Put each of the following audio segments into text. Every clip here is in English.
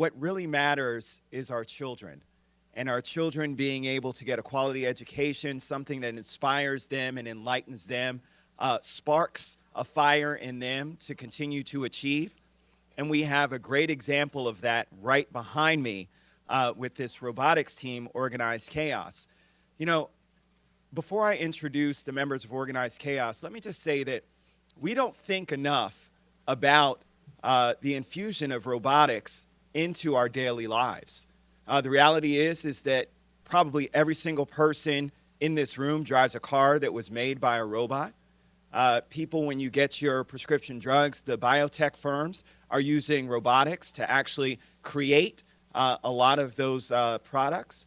what really matters is our children, and our children being able to get a quality education, something that inspires them and enlightens them, sparks a fire in them to continue to achieve. And we have a great example of that right behind me with this robotics team, Organized Chaos. You know, before I introduce the members of Organized Chaos, let me just say that we don't think enough about the infusion of robotics into our daily lives. The reality is that probably every single person in this room drives a car that was made by a robot. People, when you get your prescription drugs, the biotech firms are using robotics to actually create a lot of those products.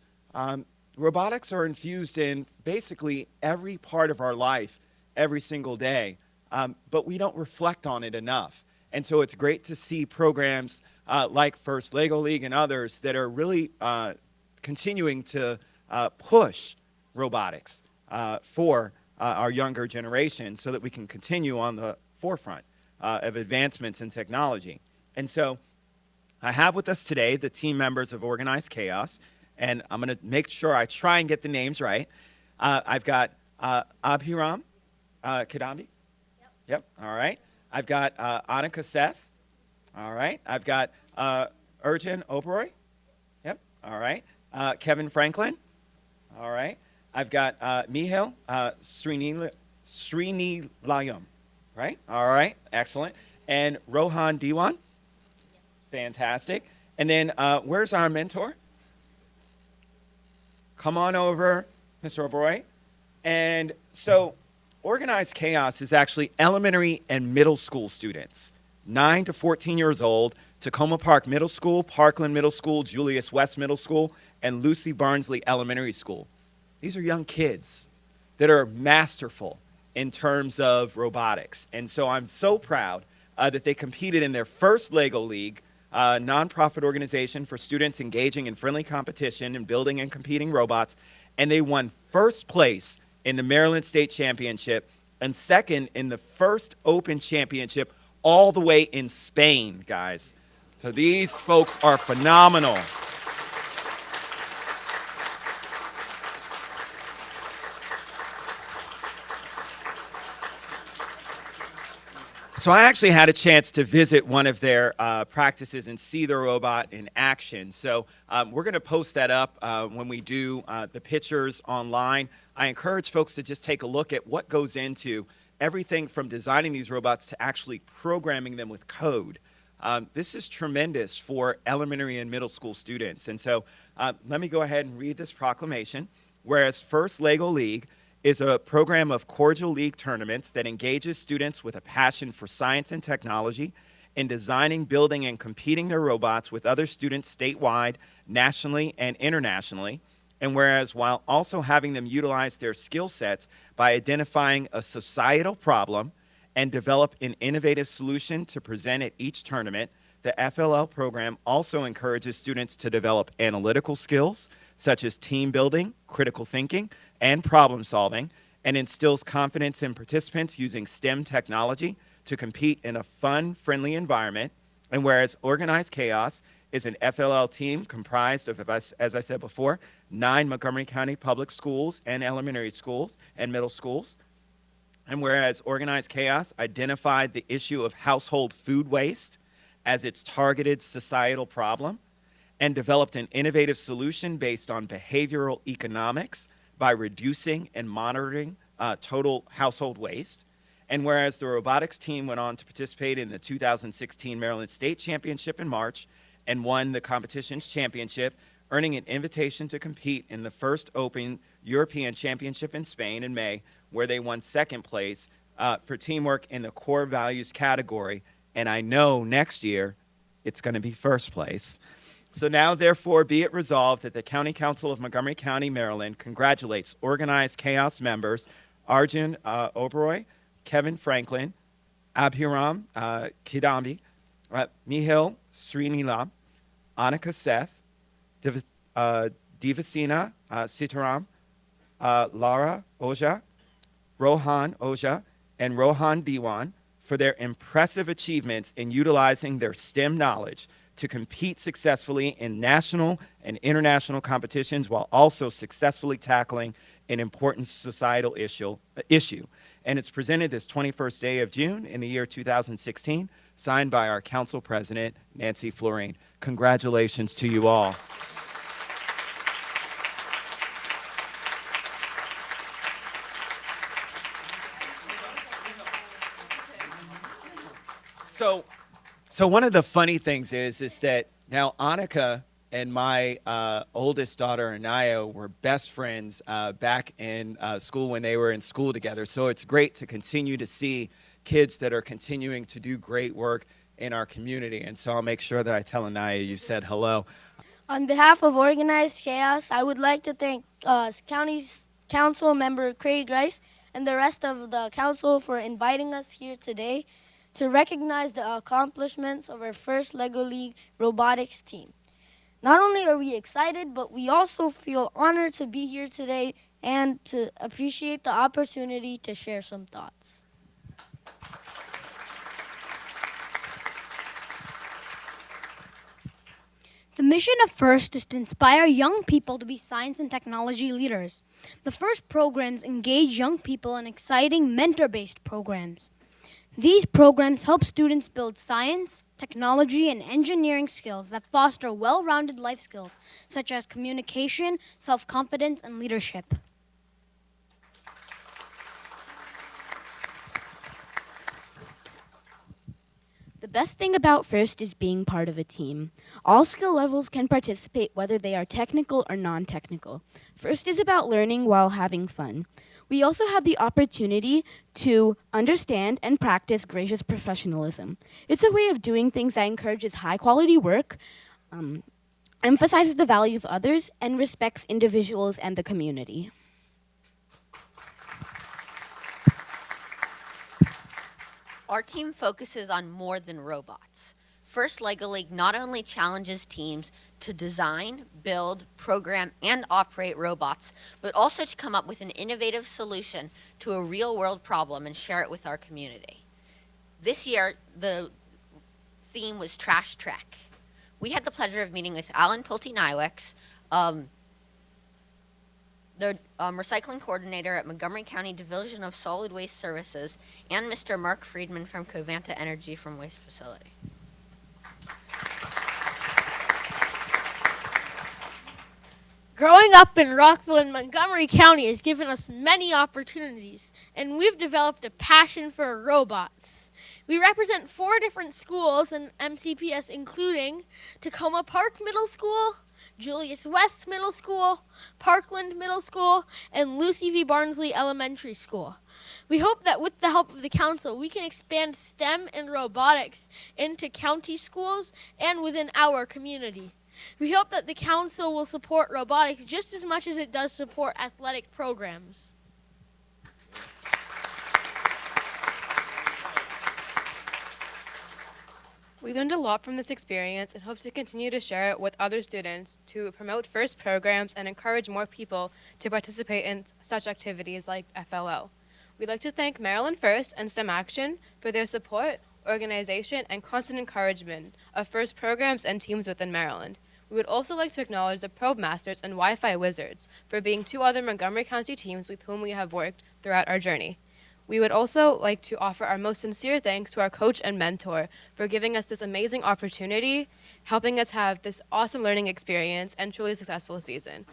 Robotics are infused in basically every part of our life every single day, but we don't reflect on it enough. And so it's great to see programs like First Lego League and others that are really continuing to push robotics for our younger generation so that we can continue on the forefront of advancements in technology. And so I have with us today the team members of Organized Chaos, and I'm going to make sure I try and get the names right. I've got Abhiram Kidambi. Yep. All right. I've got Annika Seth. All right. I've got Urjan Oberoi. Yep. All right. Kevin Franklin. All right. I've got Mihail Srinilayam. Right. All right. Excellent. And Rohan Diwan. Fantastic. And then where's our mentor? Come on over, Mr. Oberoi. And so Organized Chaos is actually elementary and middle school students, 9 to 14 years old, Tacoma Park Middle School, Parkland Middle School, Julius West Middle School, and Lucy Barnsley Elementary School. These are young kids that are masterful in terms of robotics. And so I'm so proud that they competed in their first Lego League, a nonprofit organization for students engaging in friendly competition and building and competing robots. And they won first place in the Maryland State Championship and second in the first Open Championship all the way in Spain, guys. So these folks are phenomenal. So I actually had a chance to visit one of their practices and see the robot in action. So we're going to post that up when we do the pictures online. I encourage folks to just take a look at what goes into everything from designing these robots to actually programming them with code. This is tremendous for elementary and middle school students. And so let me go ahead and read this proclamation. Whereas First Lego League is a program of cordial league tournaments that engages students with a passion for science and technology in designing, building, and competing their robots with other students statewide, nationally, and internationally. And whereas while also having them utilize their skill sets by identifying a societal problem and develop an innovative solution to present at each tournament, the FLL program also encourages students to develop analytical skills such as team building, critical thinking, and problem solving, and instills confidence in participants using STEM technology to compete in a fun, friendly environment. And whereas Organized Chaos is an FLL team comprised of, as I said before, 9 Montgomery County public schools and elementary schools and middle schools. And whereas Organized Chaos identified the issue of household food waste as its targeted societal problem and developed an innovative solution based on behavioral economics by reducing and monitoring total household waste. And whereas the robotics team went on to participate in the 2016 Maryland State Championship in March and won the competition's championship, earning an invitation to compete in the first Open European Championship in Spain in May, where they won second place for teamwork in the core values category. And I know next year it's going to be first place. So now, therefore, be it resolved that the County Council of Montgomery County, Maryland, congratulates Organized Chaos members Arjun Oberoi, Kevin Franklin, Abhiram Kidambi, Mihail Srinilam, Annika Seth, Devasina Sitaram, Lara Oja, Rohan Oja, and Rohan Diwan for their impressive achievements in utilizing their STEM knowledge to compete successfully in national and international competitions while also successfully tackling an important societal issue. And it's presented this 21st day of June in the year 2016, signed by our council president, Nancy Florine. Congratulations to you all. So one of the funny things is that now Annika and my oldest daughter, Anaya, were best friends back in school when they were in school together. So it's great to continue to see kids that are continuing to do great work in our community. And so I'll make sure that I tell Anaya you said hello. On behalf of Organized Chaos, I would like to thank County Council Member Craig Rice and the rest of the council for inviting us here today to recognize the accomplishments of our first LEGO League robotics team. Not only are we excited, but we also feel honored to be here today and to appreciate the opportunity to share some thoughts. The mission of FIRST is to inspire young people to be science and technology leaders. The FIRST programs engage young people in exciting mentor-based programs. These programs help students build science, technology, and engineering skills that foster well-rounded life skills, such as communication, self-confidence, and leadership. The best thing about FIRST is being part of a team. All skill levels can participate, whether they are technical or non-technical. FIRST is about learning while having fun. We also have the opportunity to understand and practice gracious professionalism. It's a way of doing things that encourages high-quality work, emphasizes the value of others, and respects individuals and the community. Our team focuses on more than robots. First LEGO League not only challenges teams to design, build, program, and operate robots, but also to come up with an innovative solution to a real-world problem and share it with our community. This year, the theme was Trash Trek. We had the pleasure of meeting with Alan Pulte-Nywicks, the recycling coordinator at Montgomery County Division of Solid Waste Services, and Mr. Mark Friedman from Covanta Energy from Waste Facility. Growing up in Rockville and Montgomery County has given us many opportunities, and we've developed a passion for robots. We represent 4 different schools in MCPS, including Tacoma Park Middle School, Julius West Middle School, Parkland Middle School, and Lucy V. Barnsley Elementary School. We hope that with the help of the council, we can expand STEM and robotics into county schools and within our community. We hope that the council will support robotics just as much as it does support athletic programs. We learned a lot from this experience and hope to continue to share it with other students to promote FIRST programs and encourage more people to participate in such activities like FLO. We'd like to thank Maryland FIRST and STEM Action for their support, organization, and constant encouragement of FIRST programs and teams within Maryland. We would also like to acknowledge the Probe Masters and Wi-Fi Wizards for being 2 other Montgomery County teams with whom we have worked throughout our journey. We would also like to offer our most sincere thanks to our coach and mentor for giving us this amazing opportunity, helping us have this awesome learning experience and truly successful season.